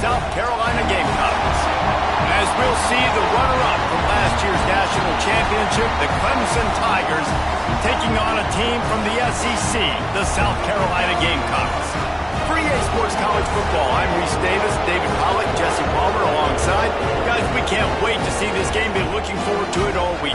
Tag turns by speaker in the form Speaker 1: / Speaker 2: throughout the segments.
Speaker 1: South Carolina Gamecocks. As we'll see, the runner-up from last year's national championship, the Clemson Tigers, taking on a team from the SEC, the South Carolina Gamecocks. For EA Sports College Football, I'm Reese Davis, David Pollock, Jesse Palmer alongside. Guys, we can't wait to see this game. Been looking forward to it all week.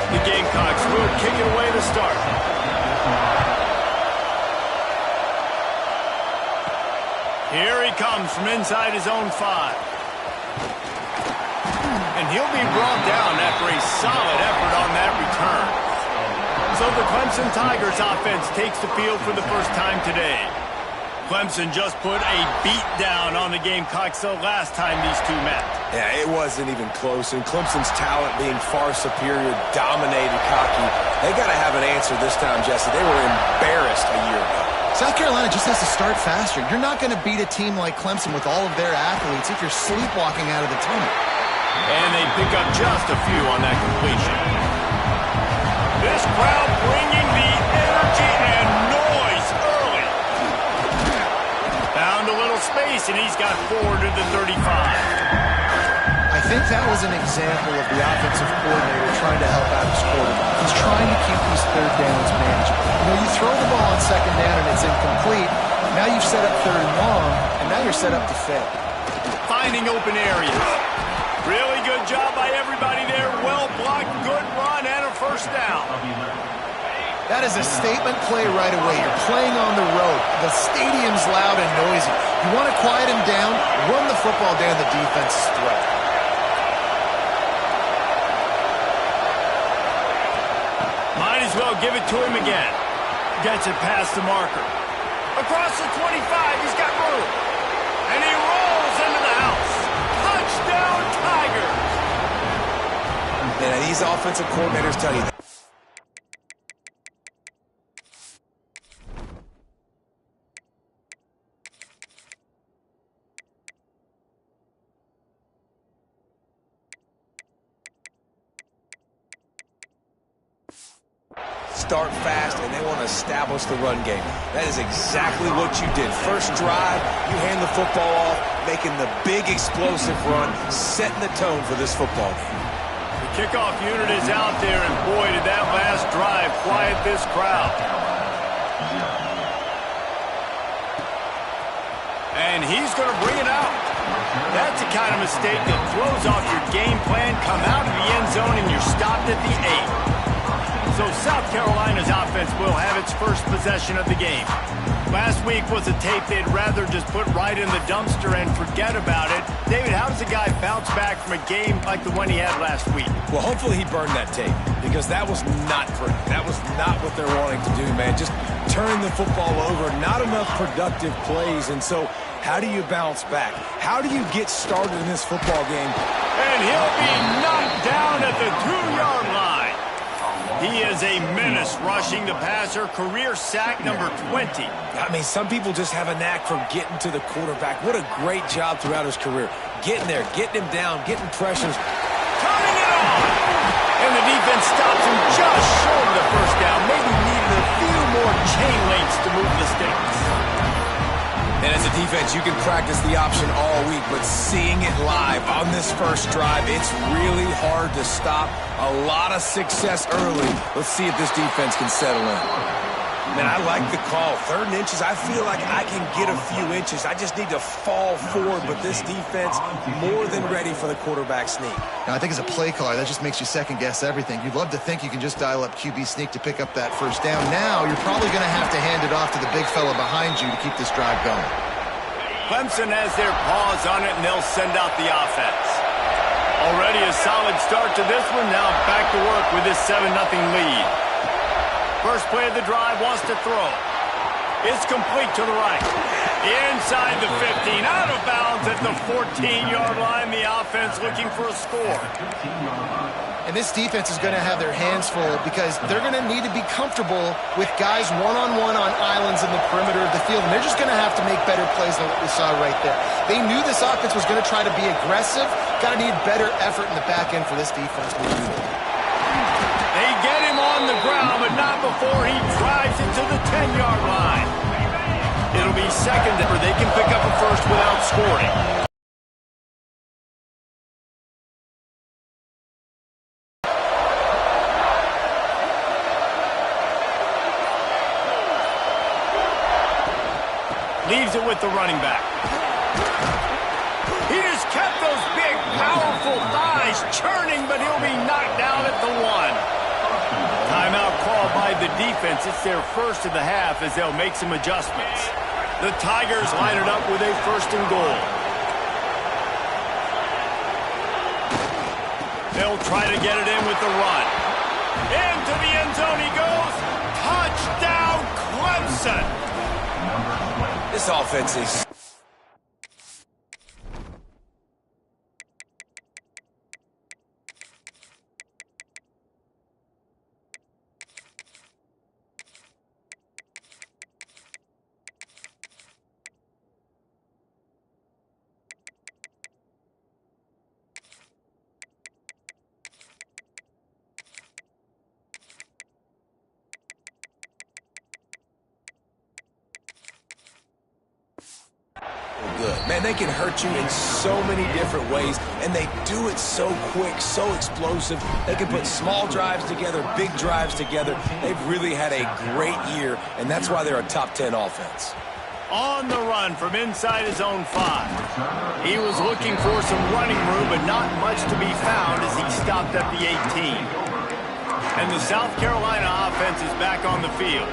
Speaker 1: The Gamecocks will kick it away to start. Here he comes from inside his own 5. And he'll be brought down after a solid effort on that return. So the Clemson Tigers offense takes the field for the first time today. Clemson just put a beat down on the Gamecocks the last time these two met.
Speaker 2: Yeah, it wasn't even close, and Clemson's talent being far superior, dominated, cocky. They got to have an answer this time, Jesse. They were embarrassed a year ago.
Speaker 3: South Carolina just has to start faster. You're not going to beat a team like Clemson with all of their athletes if you're sleepwalking out of the tunnel.
Speaker 1: And they pick up just a few on that completion. This crowd bringing the energy and noise early. Found a little space, and he's got forward to the 35.
Speaker 3: I think that was an example of the offensive coordinator trying to help out his quarterback. He's trying to keep these third downs manageable. You know, you throw the ball on second down and it's incomplete. Now you've set up third and long, and now you're set up to fail.
Speaker 1: Finding open areas. Really good job by everybody there. Well blocked, good run, and a first down.
Speaker 3: That is a statement play right away. You're playing on the road. The stadium's loud and noisy. You want to quiet him down, run the football down the defense's throat.
Speaker 1: Might as well give it to him again. Gets it past the marker. Across the 25, he's got room. And he rolls into the house. Touchdown, Tigers.
Speaker 2: Yeah, these offensive coordinators tell you that. Start fast, and they want to establish the run game. That is exactly what you did. First drive, you hand the football off, making the big explosive run, setting the tone for this football game.
Speaker 1: The kickoff unit is out there, and boy, did that last drive quiet this crowd. And he's going to bring it out. That's the kind of mistake that throws off your game plan. Come out of the end zone, and you're stopped at the 8. So South Carolina's offense will have its first possession of the game. Last week was a tape they'd rather just put right in the dumpster and forget about it. David, how does a guy bounce back from a game like the one he had last week?
Speaker 2: Well, hopefully he burned that tape, because that was not pretty. That was not what they're wanting to do, man. Just turn the football over, not enough productive plays. And so how do you bounce back? How do you get started in this football game?
Speaker 1: And he'll be knocked down at the 2-yard line. He is a menace rushing the passer, career sack number 20.
Speaker 2: I mean, some people just have a knack for getting to the quarterback. What a great job throughout his career. Getting there, getting him down, getting pressures.
Speaker 1: Turning it on. defense stops him just short of the first down. Maybe needed a few more chain links to move the sticks.
Speaker 2: And as a defense, you can practice the option all week, but seeing it live on this first drive, it's really hard to stop. A lot of success early. Let's see if this defense can settle in. Man, I like the call. 3rd and inches, I feel like I can get a few inches. I just need to fall forward, but this defense more than ready for the quarterback sneak.
Speaker 3: Now, I think as a play caller, that just makes you second-guess everything. You'd love to think you can just dial up QB sneak to pick up that first down. Now, you're probably going to have to hand it off to the big fella behind you to keep this drive going.
Speaker 1: Clemson has their paws on it, and they'll send out the offense. Already a solid start to this one. Now back to work with this 7-0 lead. First play of the drive, wants to throw. It's complete to the right. Inside the 15, out of bounds at the 14-yard line. The offense looking for a score.
Speaker 3: And this defense is going to have their hands full because they're going to need to be comfortable with guys one-on-one on islands in the perimeter of the field. And they're just going to have to make better plays than what we saw right there. They knew this offense was going to try to be aggressive. Got to need better effort in the back end for this defense.
Speaker 1: They get him on the ground, but not before he drives it to the 10-yard line. It'll be second, or they can pick up a first without scoring. Leaves it with the running back. He just kept those big, powerful thighs churning, but he'll be knocked down at the 1. Timeout called by the defense. It's their first of the half as they'll make some adjustments. The Tigers line it up with a 1st and goal. They'll try to get it in with the run. Into the end zone he goes. Touchdown, Clemson.
Speaker 2: This offense is... good. Man, they can hurt you in so many different ways, and they do it so quick, so explosive. They can put small drives together, big drives together. They've really had a great year, and that's why they're a top 10 offense.
Speaker 1: On the run from inside his own 5. He was looking for some running room, but not much to be found as he stopped at the 18. And the South Carolina offense is back on the field.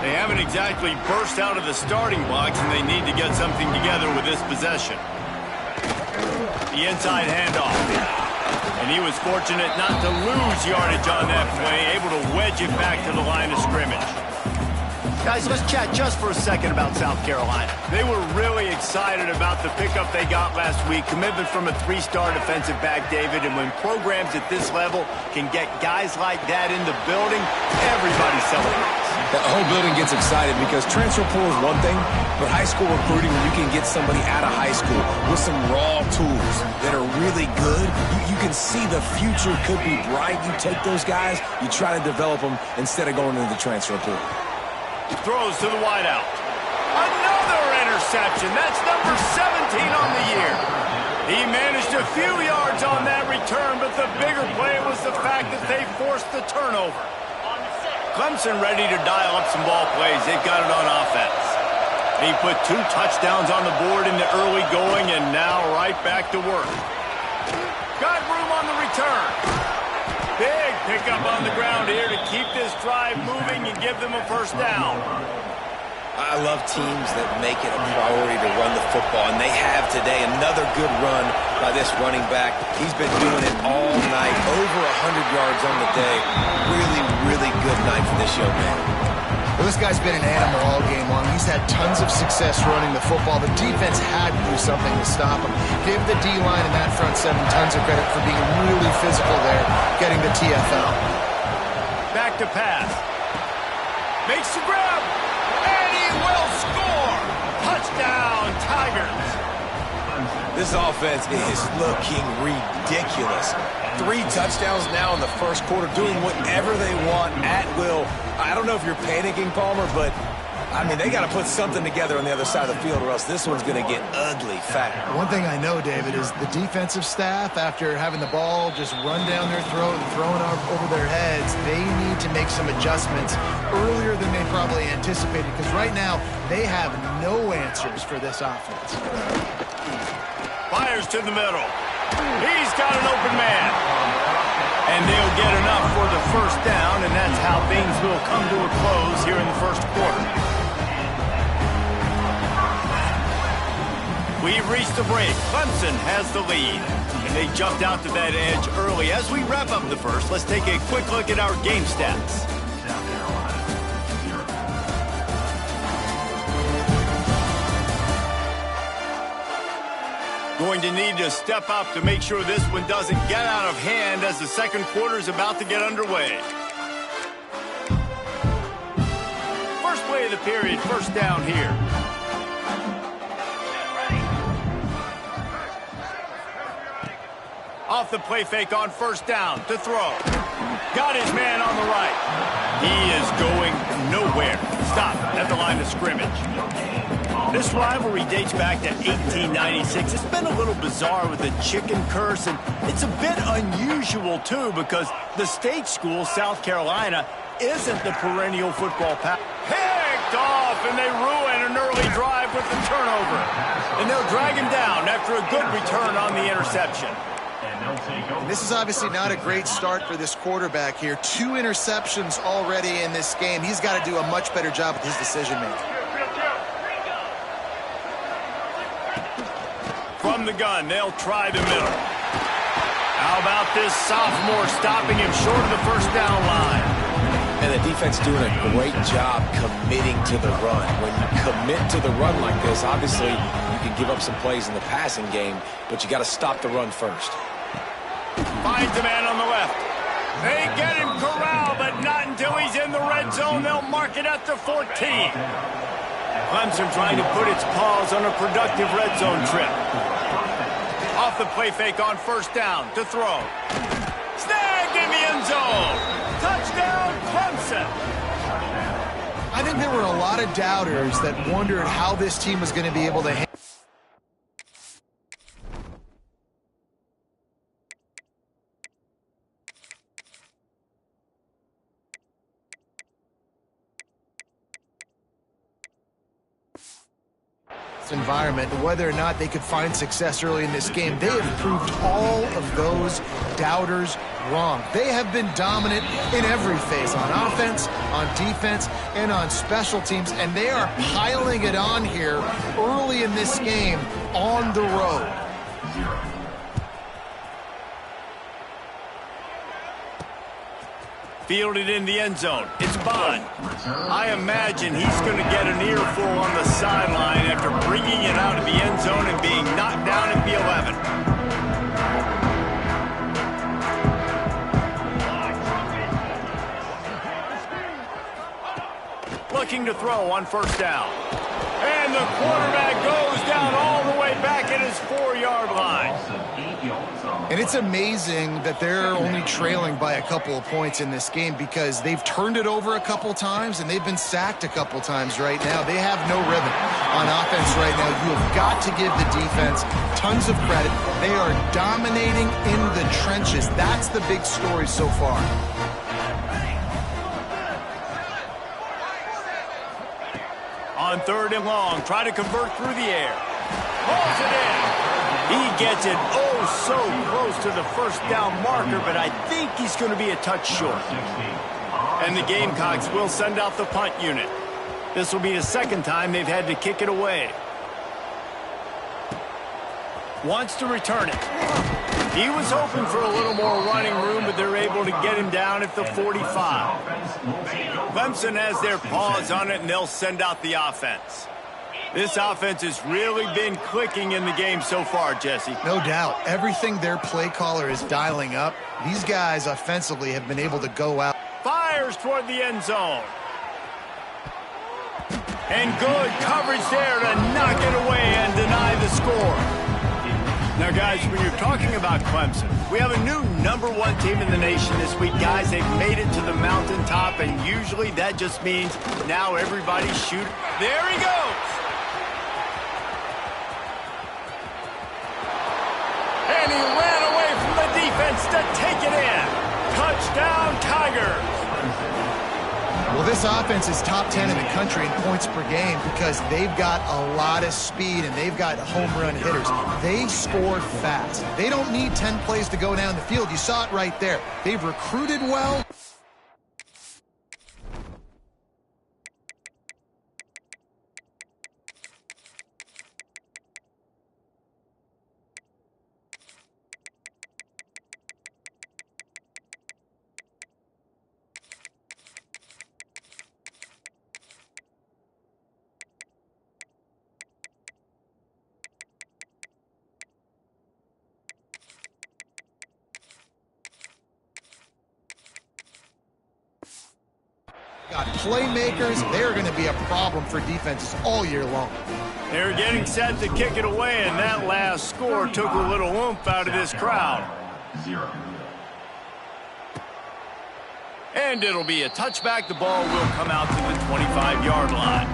Speaker 1: They haven't exactly burst out of the starting blocks, and they need to get something together with this possession. The inside handoff. And he was fortunate not to lose yardage on that play, able to wedge it back to the line of scrimmage. Guys, let's chat just for a second about South Carolina. They were really excited about the pickup they got last week. Commitment from a 3-star defensive back, David. And when programs at this level can get guys like that in the building, everybody celebrates.
Speaker 2: The whole building gets excited because transfer portal is one thing, but high school recruiting, when you can get somebody out of high school with some raw tools that are really good, you can see the future could be bright. You take those guys, you try to develop them instead of going into the transfer portal.
Speaker 1: Throws to the wideout. Another interception. That's number 17 on the year. He managed a few yards on that return, but the bigger play was the fact that they forced the turnover. Clemson ready to dial up some ball plays. They've got it on offense. He put 2 touchdowns on the board in the early going, and now right back to work. Got room on the return. Big pickup on the ground here to keep this drive moving and give them a first down.
Speaker 2: I love teams that make it a priority to run the football, and they have today. Another good run by this running back. He's been doing it all night, over 100 yards on the day. Really, really good night for this young man.
Speaker 3: Well, this guy's been an animal all game long. He's had tons of success running the football. The defense had to do something to stop him. Give the D-line and that front 7 tons of credit for being really physical there, getting the TFL.
Speaker 1: Back to pass. Makes the grab. And he will score. Touchdown, Tigers.
Speaker 2: This offense is looking ridiculous. 3 touchdowns now in the first quarter, doing whatever they want at will. I don't know if you're panicking, Palmer, but, I mean, they got to put something together on the other side of the field or else this one's going to get ugly fast.
Speaker 3: One thing I know, David, is the defensive staff, after having the ball just run down their throat and thrown over their heads, they need to make some adjustments earlier than they probably anticipated, because right now they have no answers for this offense.
Speaker 1: Fires to the middle. He's got an open man. And they'll get enough for the first down, and that's how things will come to a close here in the first quarter. We've reached the break. Clemson has the lead, and they jumped out to that edge early. As we wrap up the first, let's take a quick look at our game stats. Going to need to step up to make sure this one doesn't get out of hand as the second quarter is about to get underway. First play of the period, first down here. Off the play fake on first down to throw. Got his man on the right. He is going nowhere. Stop at the line of scrimmage. This rivalry dates back to 1896. It's been a little bizarre with the chicken curse, and it's a bit unusual, too, because the state school, South Carolina, isn't the perennial football power. Picked off, and they ruin an early drive with the turnover. And they'll drag him down after a good return on the interception.
Speaker 3: And this is obviously not a great start for this quarterback here. 2 interceptions already in this game. He's got to do a much better job with his decision-making.
Speaker 1: From the gun, they'll try the middle. How about this sophomore stopping him short of the first down line?
Speaker 2: And the defense doing a great job committing to the run. When you commit to the run like this, obviously you can give up some plays in the passing game, but you got to stop the run first.
Speaker 1: Finds the man on the left. They get him corralled, but not until he's in the red zone. They'll mark it at the 14. Clemson trying to put its paws on a productive red zone trip. Off the play fake on first down to throw. Snagged in the end zone. Touchdown, Clemson.
Speaker 3: I think there were a lot of doubters that wondered how this team was going to be able to handle. Environment, whether or not they could find success early in this game. They have proved all of those doubters wrong. They have been dominant in every phase, on offense, on defense, and on special teams, and they are piling it on here early in this game on the road.
Speaker 1: Fielded in the end zone. It's Bond. I imagine he's going to get an earful on the sideline after bringing it out of the end zone and being knocked down at the 11. Looking to throw on first down. And the quarterback goes down all the way back at his 4-yard line.
Speaker 3: And it's amazing that they're only trailing by a couple of points in this game, because they've turned it over a couple times and they've been sacked a couple times right now. They have no rhythm on offense right now. You have got to give the defense tons of credit. They are dominating in the trenches. That's the big story so far.
Speaker 1: On third and long, try to convert through the air. Pulls it in. He gets it so close to the first down marker, but I think he's going to be a touch short. And the Gamecocks will send out the punt unit. This will be the second time they've had to kick it away. Wants to return it. He was hoping for a little more running room, but they're able to get him down at the 45. Clemson has their paws on it, and they'll send out the offense. This offense has really been clicking in the game so far, Jesse.
Speaker 3: No doubt. Everything their play caller is dialing up, these guys offensively have been able to go out.
Speaker 1: Fires toward the end zone. And good coverage there to knock it away and deny the score. Now, guys, when you're talking about Clemson, we have a new #1 team in the nation this week. Guys, they've made it to the mountaintop, and usually that just means now everybody's shooting. There he goes! And he ran away from the defense to take it in. Touchdown, Tigers!
Speaker 3: Well, this offense is top 10 in the country in points per game because they've got a lot of speed and they've got home run hitters. They score fast. They don't need 10 plays to go down the field. You saw it right there. They've recruited well. Got playmakers. They're going to be a problem for defenses all year long.
Speaker 1: They're getting set to kick it away, and that last score took a little oomph out of this crowd. And it'll be a touchback. The ball will come out to the 25-yard line.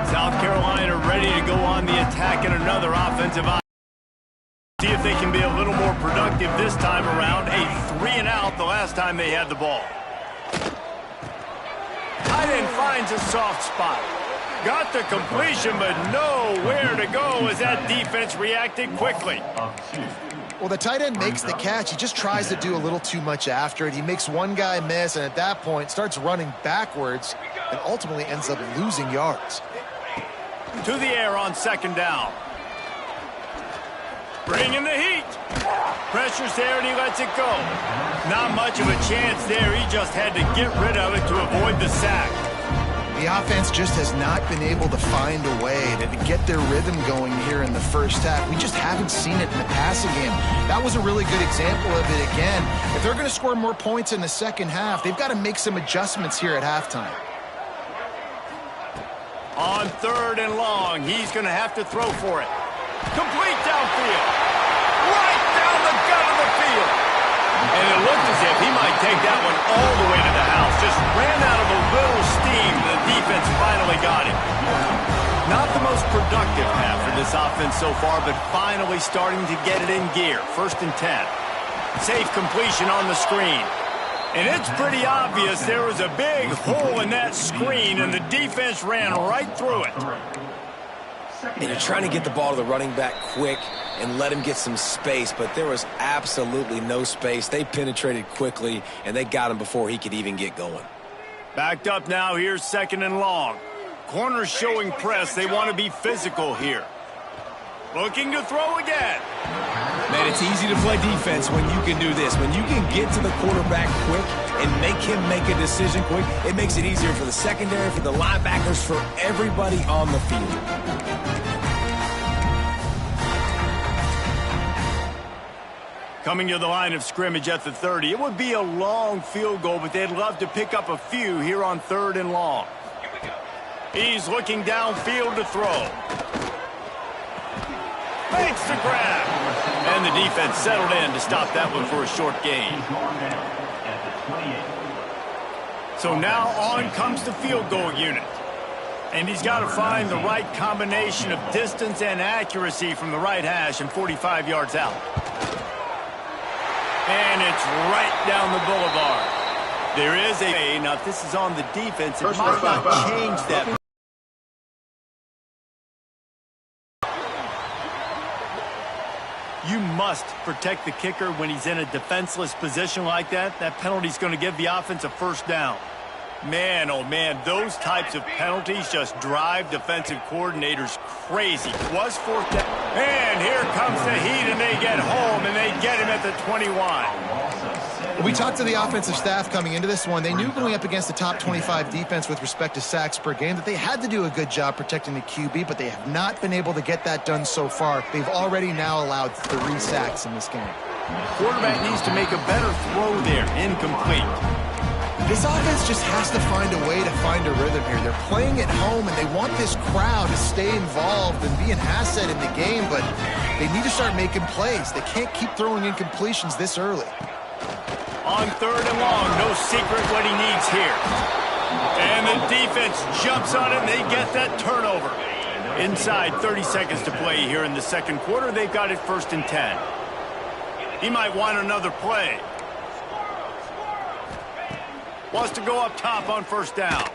Speaker 1: South Carolina ready to go on the attack in another offensive option. See if they can be a little more productive this time around. A 3-and-out the last time they had the ball. Tight end finds a soft spot. Got the completion, but nowhere to go as that defense reacted quickly.
Speaker 3: Well, the tight end makes the catch. He just tries to do a little too much after it. He makes one guy miss, and at that point starts running backwards and ultimately ends up losing yards.
Speaker 1: To the air on 2nd down. Bringing the heat. Pressure's there, and he lets it go. Not much of a chance there. He just had to get rid of it to avoid the sack.
Speaker 3: The offense just has not been able to find a way to get their rhythm going here in the first half. We just haven't seen it in the passing game. That was a really good example of it again. If they're going to score more points in the second half, they've got to make some adjustments here at halftime.
Speaker 1: On 3rd and long, he's going to have to throw for it. Complete downfield. Right down the gut of the field. And it looked as if he might take that one all the way to the house. Just ran out of a little steam. The defense finally got him. Not the most productive half for this offense so far, but finally starting to get it in gear. 1st and 10. Safe completion on the screen. And it's pretty obvious there was a big hole in that screen, and the defense ran right through it.
Speaker 2: And you're trying to get the ball to the running back quick and let him get some space, but there was absolutely no space. They penetrated quickly, and they got him before he could even get going.
Speaker 1: Backed up now. Here's 2nd and long. Corners showing press. They want to be physical here. Looking to throw again.
Speaker 2: Man, it's easy to play defense when you can do this. When you can get to the quarterback quick and make him make a decision quick, it makes it easier for the secondary, for the linebackers, for everybody on the field.
Speaker 1: Coming to the line of scrimmage at the 30. It would be a long field goal, but they'd love to pick up a few here on 3rd and long. He's looking downfield to throw. Makes the grab. And the defense settled in to stop that one for a short gain. So now on comes the field goal unit. And he's got to find the right combination of distance and accuracy from the right hash and 45 yards out. And it's right down the boulevard. There is a... Now, if this is on the defense, it might not change that. You must protect the kicker when he's in a defenseless position like that. That penalty's going to give the offense a 1st down. Man, oh man, those types of penalties just drive defensive coordinators crazy. Was 4th down. And here comes the heat, and they get home, and they get him at the 21.
Speaker 3: We talked to the offensive staff coming into this one. They knew going up against the top 25 defense with respect to sacks per game that they had to do a good job protecting the QB, but they have not been able to get that done so far. They've already now allowed 3 sacks in this game.
Speaker 1: Quarterback needs to make a better throw there. Incomplete.
Speaker 3: This offense just has to find a way to find a rhythm here. They're playing at home, and they want this crowd to stay involved and be an asset in the game, but they need to start making plays. They can't keep throwing incompletions this early.
Speaker 1: On 3rd and long, no secret what he needs here. And the defense jumps on it, and they get that turnover. Inside 30 seconds to play here in the second quarter. They've got it 1st and 10. He might want another play. Wants to go up top on 1st down.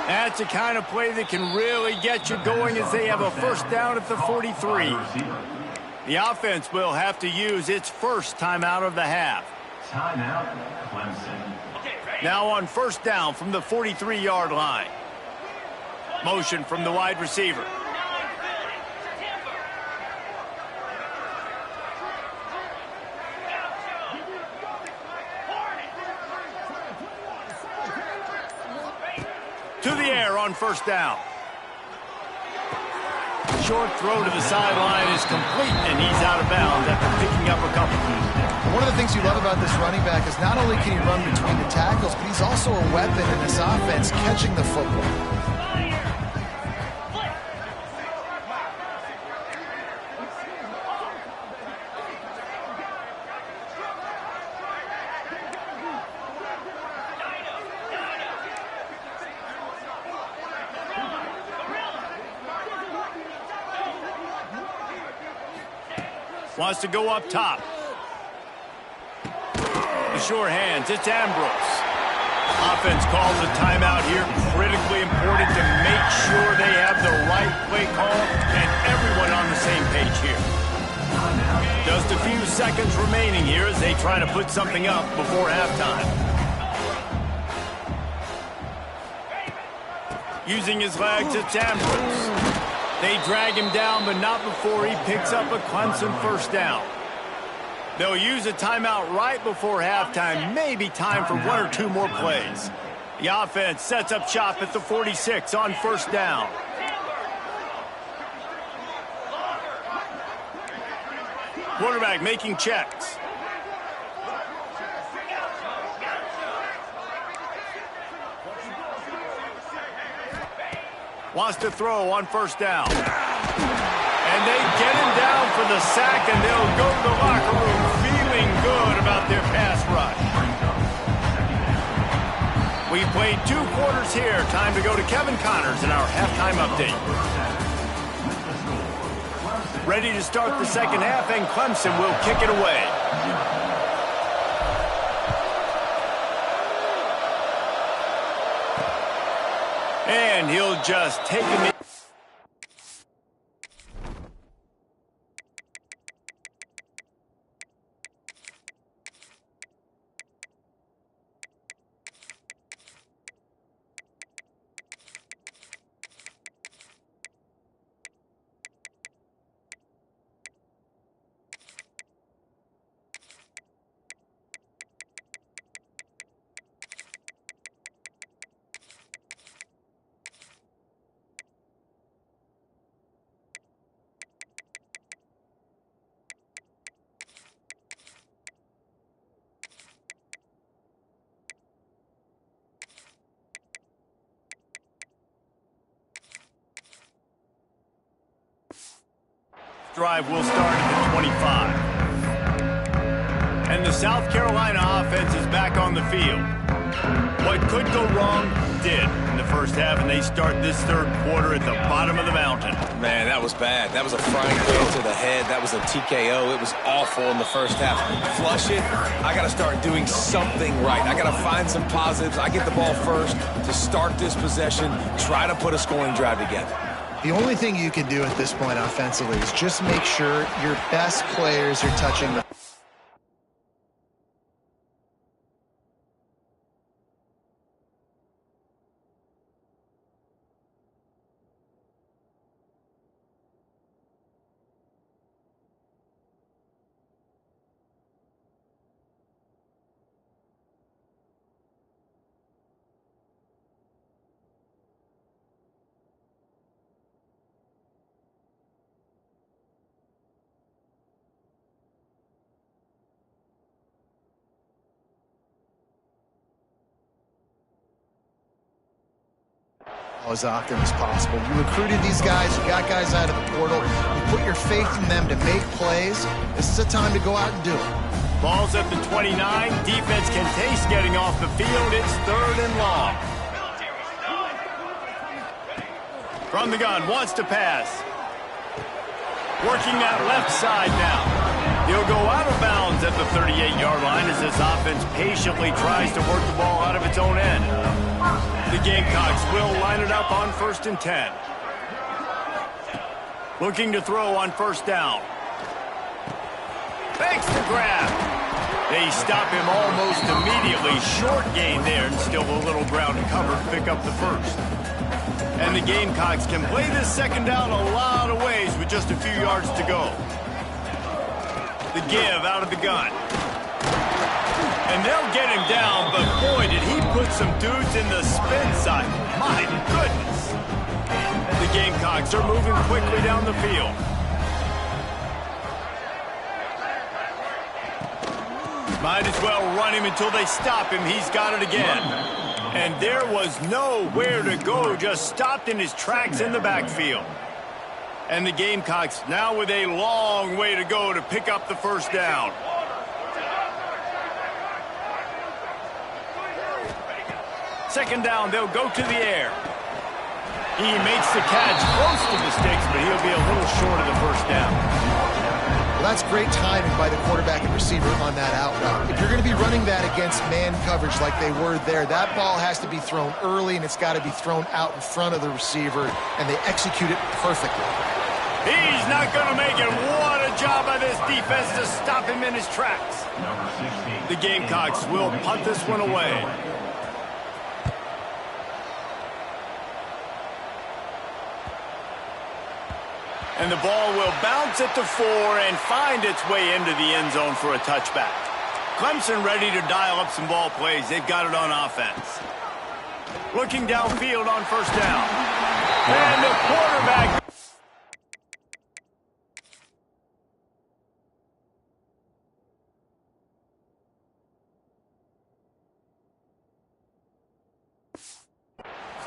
Speaker 1: That's the kind of play that can really get you going as they have a 1st down at the 43. The offense will have to use its first timeout of the half.
Speaker 4: Timeout, Clemson.
Speaker 1: Now on 1st down from the 43-yard line. Motion from the wide receiver. To the air on 1st down. Short throw to the sideline is complete, and he's out of bounds after picking up a couple.
Speaker 3: One of the things you love about this running back is not only can he run between the tackles, but he's also a weapon in this offense catching the football.
Speaker 1: Wants to go up top. The sure hands, it's Ambrose. Offense calls a timeout here. Critically important to make sure they have the right play call and everyone on the same page here. Just a few seconds remaining here as they try to put something up before halftime. Using his legs, it's Ambrose. They drag him down, but not before he picks up a Clemson 1st down. They'll use a timeout right before halftime. Maybe time for 1 or 2 more plays. The offense sets up shop at the 46 on 1st down. Quarterback making checks. Wants to throw on 1st down. And they get him down for the sack, and they'll go to the locker room feeling good about their pass rush. We played 2 quarters here. Time to go to Kevin Connors in our halftime update. Ready to start the second half, and Clemson will kick it away. And he'll just take him. Drive will start at the 25. And the South Carolina offense is back on the field. What could go wrong did in the first half, and they start this third quarter at the bottom of the mountain.
Speaker 2: Man, that was bad. That was a frying pan to the head. That was a TKO. It was awful in the first half. Flush it. I got to start doing something right. I got to find some positives. I get the ball first to start this possession, try to put a scoring drive together.
Speaker 3: The only thing you can do at this point offensively is just make sure your best players are touching the as often as possible. You recruited these guys, you got guys out of the portal, you put your faith in them to make plays. This is a time to go out and do it.
Speaker 1: Ball's at the 29. Defense can taste getting off the field. It's 3rd and long. From the gun, wants to pass. Working that left side now. He'll go out of bounds at the 38-yard line as this offense patiently tries to work the ball out of its own end. The Gamecocks will line it up on 1st and 10. Looking to throw on 1st down. Fakes the grab. They stop him almost immediately. Short gain there and still a little ground to cover to pick up the 1st. And the Gamecocks can play this 2nd down a lot of ways with just a few yards to go. The give out of the gun. And they'll get him down, but boy, did he put some dudes in the spin cycle. My goodness. The Gamecocks are moving quickly down the field. Might as well run him until they stop him. He's got it again. And there was nowhere to go, just stopped in his tracks in the backfield. And the Gamecocks now with a long way to go to pick up the 1st down. Second down, they'll go to the air. He makes the catch close to the sticks, but he'll be a little short of the 1st down.
Speaker 3: Well, that's great timing by the quarterback and receiver on that out route. If you're going to be running that against man coverage like they were there, that ball has to be thrown early, and it's got to be thrown out in front of the receiver, and they execute it perfectly.
Speaker 1: He's not going to make it. What a job by this defense to stop him in his tracks. The Gamecocks will punt this one away. And the ball will bounce at the 4 and find its way into the end zone for a touchback. Clemson ready to dial up some ball plays. They've got it on offense. Looking downfield on 1st down. And the quarterback...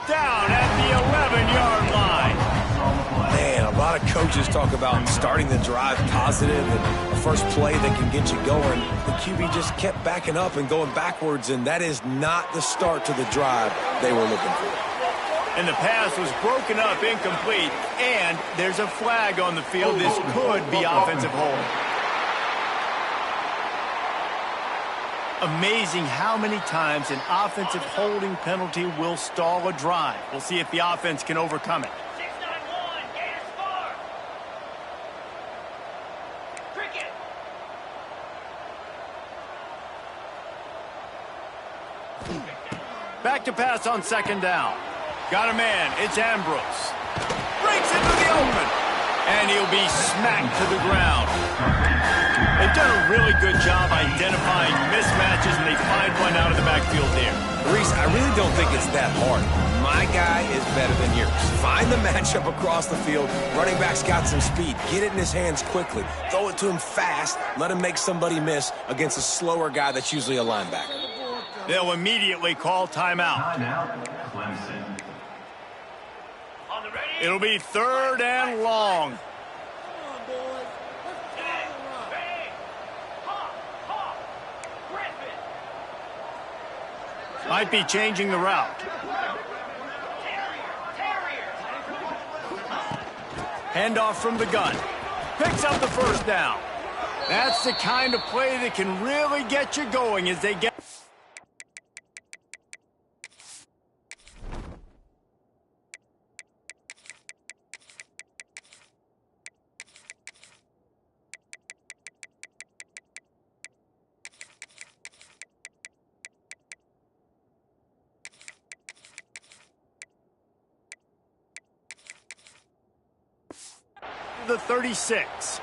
Speaker 1: down at the 11-yard line.
Speaker 2: Man, a lot of coaches talk about starting the drive positive and the first play that can get you going. The QB just kept backing up and going backwards, and that is not the start to the drive they were looking for.
Speaker 1: And the pass was broken up, incomplete, and there's a flag on the field. This could be offensive holding. Amazing how many times an offensive holding penalty will stall a drive. We'll see if the offense can overcome it.
Speaker 5: 691, gain of score. Cricket.
Speaker 1: Back to pass on 2nd down. Got a man. It's Ambrose. Breaks into the open. And he'll be smacked to the ground. They've done a really good job identifying mismatches, and they find one out of the backfield there.
Speaker 2: Reese, I really don't think it's that hard. My guy is better than yours. Find the matchup across the field. Running back's got some speed. Get it in his hands quickly. Throw it to him fast. Let him make somebody miss against a slower guy that's usually a linebacker.
Speaker 1: They'll immediately call timeout.
Speaker 4: Timeout, Clemson.
Speaker 1: It'll be 3rd and long. Might be changing the route. Handoff from the gun. Picks up the 1st down. That's the kind of play that can really get you going as they get... the 36.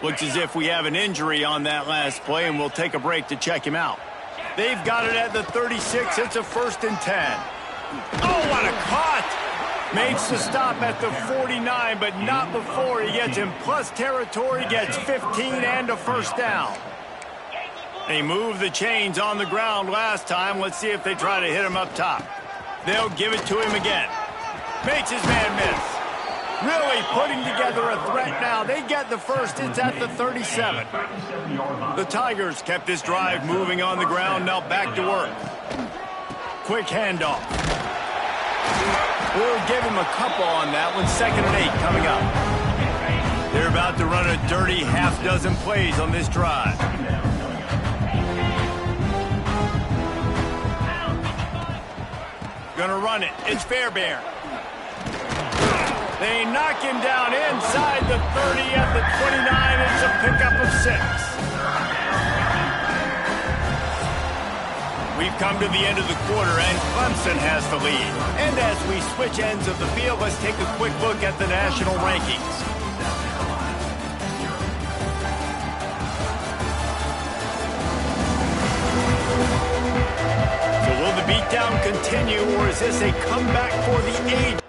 Speaker 1: Looks as if we have an injury on that last play, and we'll take a break to check him out. They've got it at the 36. It's a 1st and 10. Oh, what a cut! Makes the stop at the 49, but not before he gets in plus territory, gets 15 and a 1st down. They moved the chains on the ground last time. Let's see if they try to hit him up top. They'll give it to him again. Makes his man miss. Really putting together a threat now. They get the first. It's at the 37. The Tigers kept this drive moving on the ground. Now back to work. Quick handoff. We'll give him a couple on that one. 2nd and 8 coming up. They're about to run a dirty half-dozen plays on this drive. Gonna run it. It's Fairbairn. They knock him down inside the 30 at the 29. It's a pickup of 6. We've come to the end of the quarter, and Clemson has the lead. And as we switch ends of the field, let's take a quick look at the national rankings. So will the beatdown continue, or is this a comeback for the age?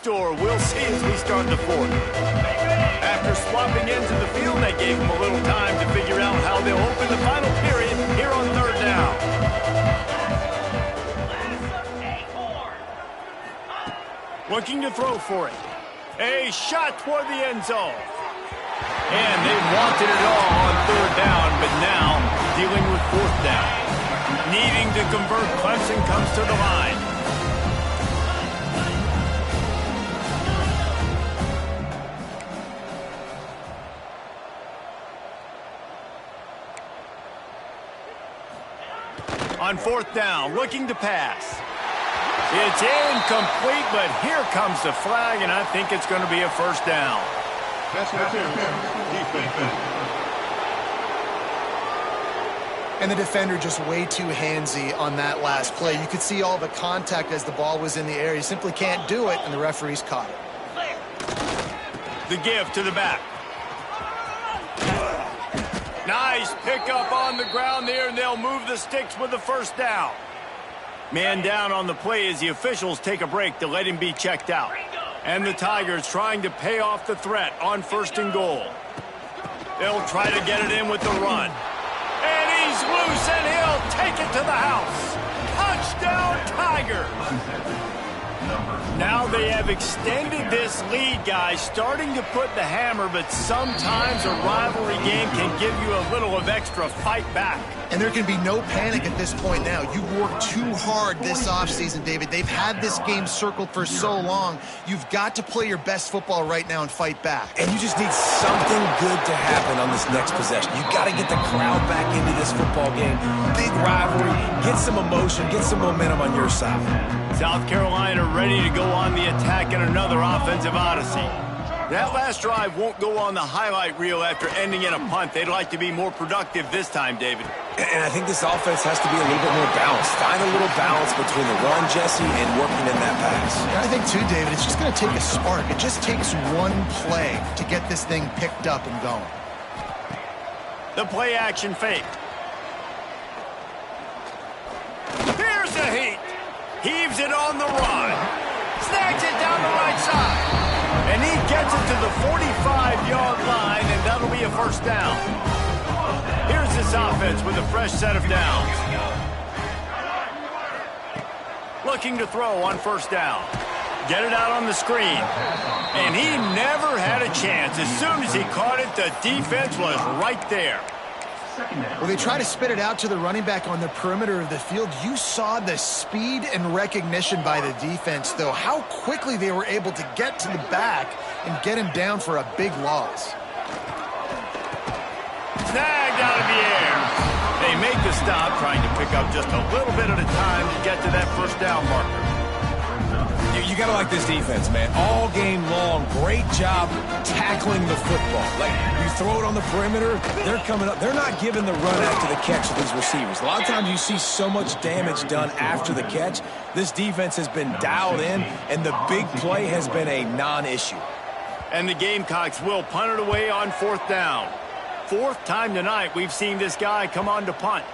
Speaker 1: We'll see as we start the 4th. After swapping ends of the field, that gave them a little time to figure out how they'll open the final period here on 3rd down. Looking to throw for it. A shot toward the end zone. And they wanted it all on 3rd down, but now dealing with 4th down. Needing to convert, Clemson comes to the line. On 4th down, looking to pass. It's incomplete, but here comes the flag, and I think it's going to be a 1st down.
Speaker 3: And the defender just way too handsy on that last play. You could see all the contact as the ball was in the air. You simply can't do it, and the referees caught it.
Speaker 1: The give to the back. Nice pickup on the ground there, and they'll move the sticks with the 1st down. Man down on the play as the officials take a break to let him be checked out. And the Tigers trying to pay off the threat on 1st and goal. They'll try to get it in with the run. And he's loose, and he'll take it to the house. Touchdown, Tigers! Now they have extended this lead, guys, starting to put the hammer, but sometimes a rivalry game can give you a little of extra fight back.
Speaker 3: And there can be no panic at this point now. You've worked too hard this offseason, David. They've had this game circled for so long. You've got to play your best football right now and fight back.
Speaker 2: And you just need something good to happen on this next possession. You've got to get the crowd back into this football game. Big rivalry. Get some emotion. Get some momentum on your side.
Speaker 1: South Carolina ready to go on the attack in another offensive odyssey. That last drive won't go on the highlight reel after ending in a punt. They'd like to be more productive this time, David.
Speaker 2: And I think this offense has to be a little bit more balanced. Find a little balance between the run, Jesse, and working in that pass.
Speaker 3: I think, too, David, it's just going to take a spark. It just takes one play to get this thing picked up and going.
Speaker 1: The play action fake. Here's the heat. Heaves it on the run. Snags it down the right side. And he gets it to the 45-yard line, and that'll be a 1st down. Here's this offense with a fresh set of downs. Looking to throw on 1st down. Get it out on the screen. And he never had a chance. As soon as he caught it, the defense was right there.
Speaker 3: Well, they try to spit it out to the running back on the perimeter of the field. You saw the speed and recognition by the defense, though, how quickly they were able to get to the back and get him down for a big loss.
Speaker 1: Snagged out of the air. They make the stop, trying to pick up just a little bit at a time to get to that first down marker.
Speaker 2: You got to like this defense, man. All game long, great job tackling the football. Like, you throw it on the perimeter, they're coming up. They're not giving the run after the catch to these receivers. A lot of times you see so much damage done after the catch. This defense has been dialed in, and the big play has been a non-issue.
Speaker 1: And the Gamecocks will punt it away on fourth down. Fourth time tonight we've seen this guy come on to punt.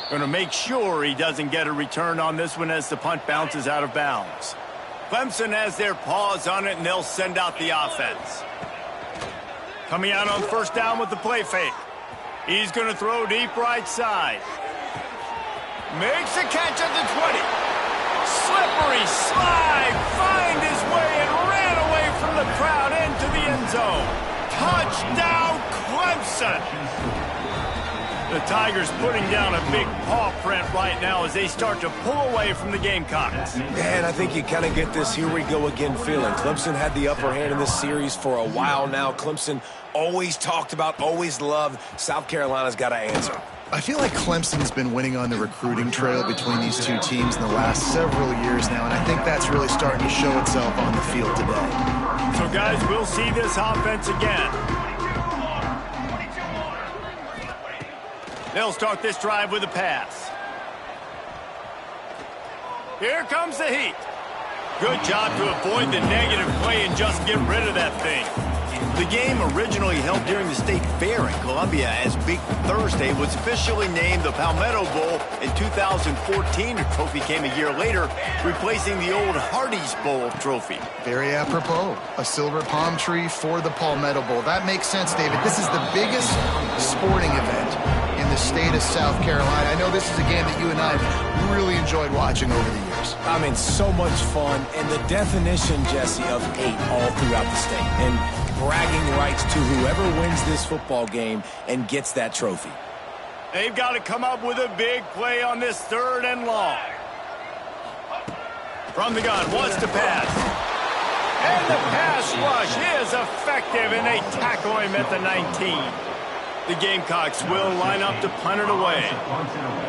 Speaker 1: Going to make sure he doesn't get a return on this one as the punt bounces out of bounds. Clemson has their paws on it, and they'll send out the offense. Coming out on first down with the play fake. He's going to throw deep right side. Makes a catch at the 20. Slippery slide. Find his way and ran away from the crowd into the end zone. Touchdown, Clemson. The Tigers putting down a big paw print right now as they start to pull away from the Gamecocks.
Speaker 2: And I think you kind of get this here we go again feeling. Clemson had the upper hand in this series for a while now. Clemson always talked about, always loved. South Carolina's got to answer.
Speaker 3: I feel like Clemson's been winning on the recruiting trail between these two teams in the last several years now, and I think that's really starting to show itself on the field today.
Speaker 1: So, guys, we'll see this offense again. They'll start this drive with a pass. Here comes the heat. Good job to avoid the negative play and just get rid of that thing.
Speaker 6: The game, originally held during the State Fair in Columbia as Big Thursday, was officially named the Palmetto Bowl in 2014. The trophy came a year later, replacing the old Hardee's Bowl trophy.
Speaker 3: Very apropos. A silver palm tree for the Palmetto Bowl. That makes sense, David. This is the biggest sporting event in the state of South Carolina. I know this is a game that you and I have really enjoyed watching over the years.
Speaker 2: I mean, so much fun, and the definition, Jesse, of hate all throughout the state. And bragging rights to whoever wins this football game and gets that trophy.
Speaker 1: They've got to come up with a big play on this third and long. From the gun, wants to pass. And the pass rush is effective, and they tackle him at the 19. The Gamecocks will line up to punt it away.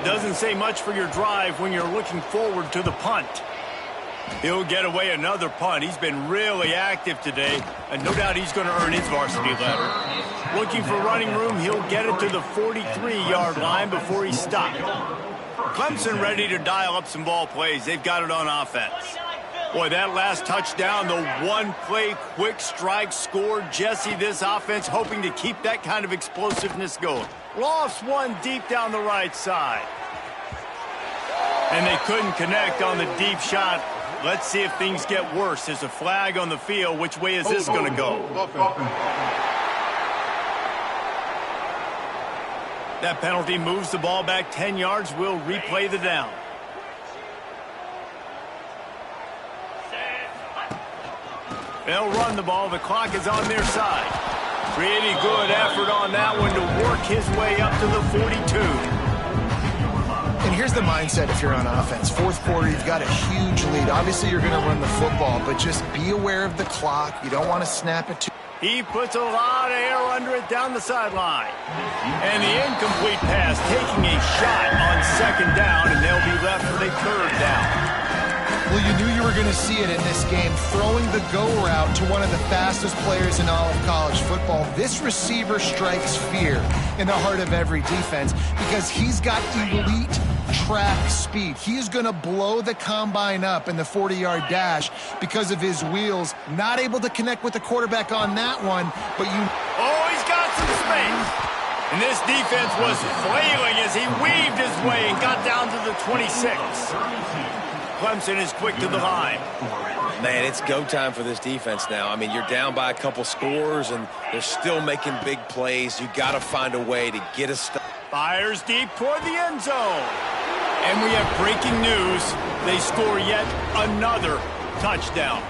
Speaker 1: Doesn't say much for your drive when you're looking forward to the punt. He'll get away another punt. He's been really active today, and no doubt he's going to earn his varsity letter. Looking for running room, he'll get it to the 43-yard line before he's stopped. Clemson ready to dial up some ball plays. They've got it on offense. Boy, that last touchdown, the one-play quick strike score. Jesse, this offense hoping to keep that kind of explosiveness going. Lofts one deep down the right side. And they couldn't connect on the deep shot. Let's see if things get worse. There's a flag on the field. Which way is this going to go? That penalty moves the ball back 10 yards. We'll replay the down. They'll run the ball. The clock is on their side. Pretty good effort on that one to work his way up to the 42.
Speaker 3: And here's the mindset if you're on offense. Fourth quarter, you've got a huge lead. Obviously, you're going to run the football, but just be aware of the clock. You don't want to snap it too.
Speaker 1: He puts a lot of air under it down the sideline. And the incomplete pass taking a shot on second down, and they'll be left with a third down.
Speaker 3: Well, you knew you were going to see it in this game, throwing the go route to one of the fastest players in all of college football. This receiver strikes fear in the heart of every defense because he's got elite track speed. He is going to blow the combine up in the 40-yard dash because of his wheels. Not able to connect with the quarterback on that one, but you...
Speaker 1: Oh, he's got some space. And this defense was flailing as he weaved his way and got down to the 26. Clemson is quick to the line.
Speaker 2: Man, it's go time for this defense now. I mean, you're down by a couple scores, and they're still making big plays. You got to find a way to get a stop.
Speaker 1: Fires deep toward the end zone. And we have breaking news. They score yet another touchdown.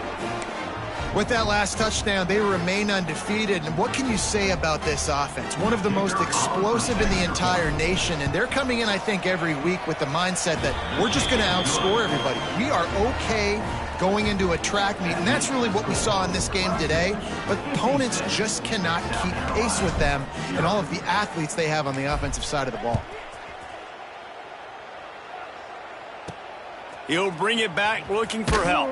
Speaker 3: With that last touchdown, they remain undefeated. And what can you say about this offense? One of the most explosive in the entire nation. And they're coming in, I think, every week with the mindset that we're just going to outscore everybody. We are okay going into a track meet. And that's really what we saw in this game today. But opponents just cannot keep pace with them and all of the athletes they have on the offensive side of the ball.
Speaker 1: He'll bring it back looking for help.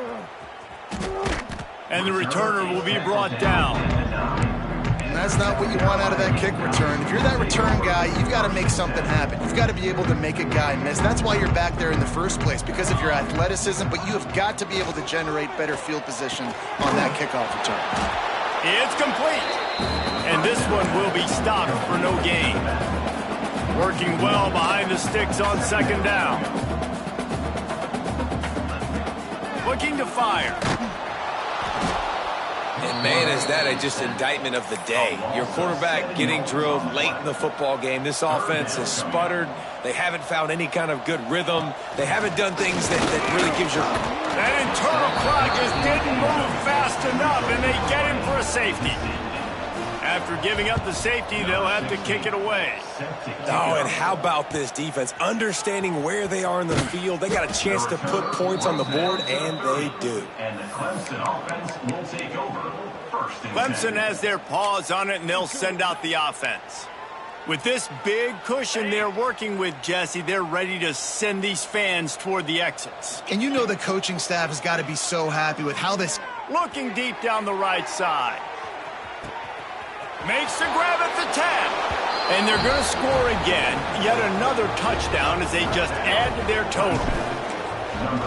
Speaker 1: And the returner will be brought down.
Speaker 3: And that's not what you want out of that kick return. If you're that return guy, you've got to make something happen. You've got to be able to make a guy miss. That's why you're back there in the first place, because of your athleticism, but you have got to be able to generate better field position on that kickoff return.
Speaker 1: It's complete. And this one will be stopped for no gain. Working well behind the sticks on second down. Looking to fire.
Speaker 2: And, man, is that just indictment of the day. Your quarterback getting drilled late in the football game. This offense has sputtered. They haven't found any kind of good rhythm. They haven't done things that really gives you...
Speaker 1: That internal clock just didn't move fast enough, and they get him for a safety. After giving up the safety, they'll have to kick it away.
Speaker 2: Oh, and how about this defense? Understanding where they are in the field. They got a chance to put points on the board, and they do.
Speaker 4: And the Clemson offense will take over.
Speaker 1: Clemson has their paws on it, and they'll send out the offense. With this big cushion they're working with, Jesse, they're ready to send these fans toward the exits.
Speaker 3: And you know the coaching staff has got to be so happy with how this...
Speaker 1: Looking deep down the right side. Makes the grab at the 10. And they're going to score again. Yet another touchdown as they just add to their total.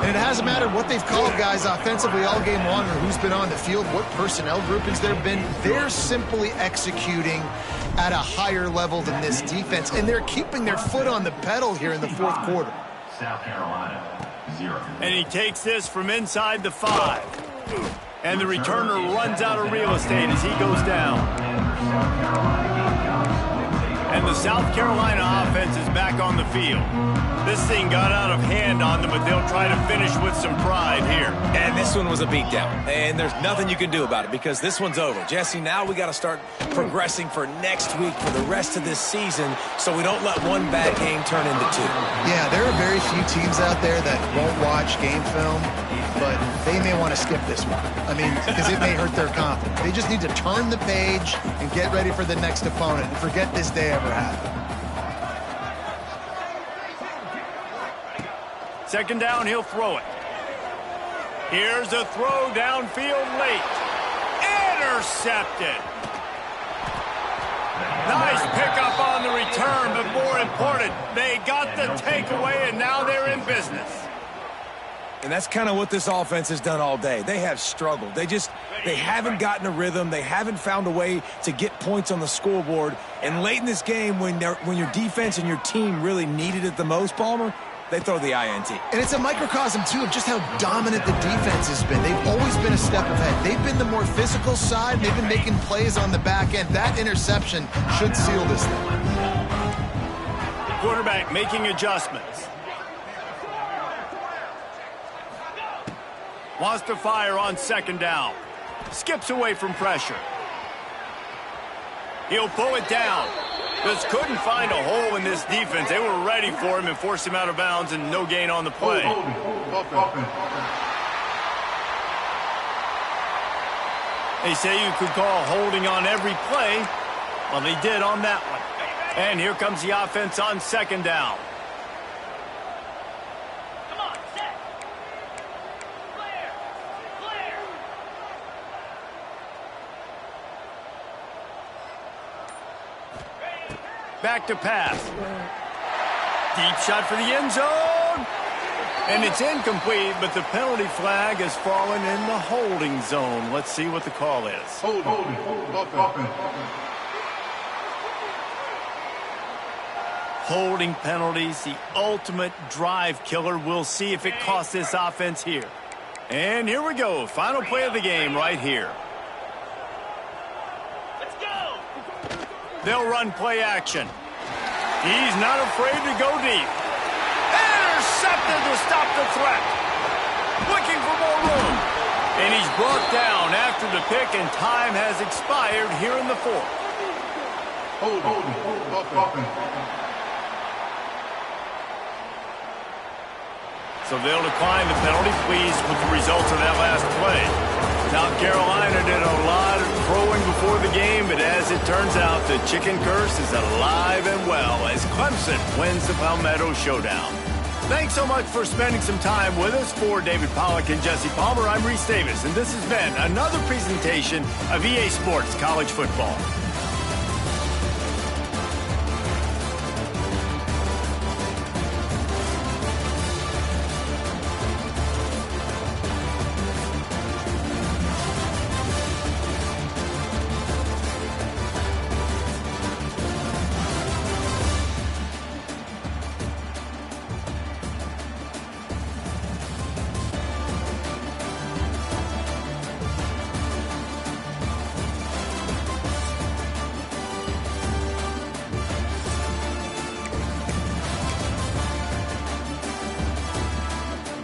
Speaker 3: And it hasn't mattered what they've called guys offensively all game long or who's been on the field, what personnel groupings there have been. They're simply executing at a higher level than this defense. And they're keeping their foot on the pedal here in the fourth quarter.
Speaker 4: South Carolina, 0.
Speaker 1: And he takes this from inside the 5. And the returner runs out of real estate as he goes down. And the South Carolina offense is back on the field. This thing got out of hand on them, but they'll try to finish with some pride here.
Speaker 2: And this one was a beatdown. And there's nothing you can do about it because this one's over. Jesse, now we got to start progressing for next week for the rest of this season so we don't let one bad game turn into two.
Speaker 3: Yeah, there are very few teams out there that won't watch game film, but they may want to skip this one. I mean, because it may hurt their confidence. They just need to turn the page and get ready for the next opponent and forget this day ever happened.
Speaker 1: Second down, he'll throw it. Here's a throw downfield late. Intercepted. Nice pickup on the return, but more important, they got the takeaway, and now they're in business.
Speaker 2: And that's kind of what this offense has done all day. They have struggled. They haven't gotten a rhythm. They haven't found a way to get points on the scoreboard. And late in this game, when your defense and your team really needed it the most, Palmer, they throw the INT.
Speaker 3: And it's a microcosm, too, of just how dominant the defense has been. They've always been a step ahead. They've been the more physical side. They've been making plays on the back end. That interception should seal this thing.
Speaker 1: Quarterback making adjustments. Wants to fire on second down. Skips away from pressure. He'll pull it down. Just couldn't find a hole in this defense. They were ready for him and forced him out of bounds, and no gain on the play. They say you could call holding on every play. Well, they did on that one. And here comes the offense on second down.
Speaker 5: Come on, set. Clear. Clear.
Speaker 1: Back to pass. Deep shot for the end zone. And it's incomplete, but the penalty flag has fallen in the holding zone. Let's see what the call is. Holding penalties, the ultimate drive killer. We'll see if it costs this offense here. And here we go. Final play of the game right here.
Speaker 5: Let's go.
Speaker 1: They'll run play action. He's not afraid to go deep. Intercepted to stop the threat. Looking for more room. And he's brought down after the pick, and time has expired here in the fourth. So they'll decline the penalty, pleased with the results of that last play. South Carolina did a lot of throwing before the game, but as it turns out, the chicken curse is alive and well as Clemson wins the Palmetto Showdown. Thanks so much for spending some time with us. For David Pollack and Jesse Palmer, I'm Reese Davis, and this has been another presentation of EA Sports College Football.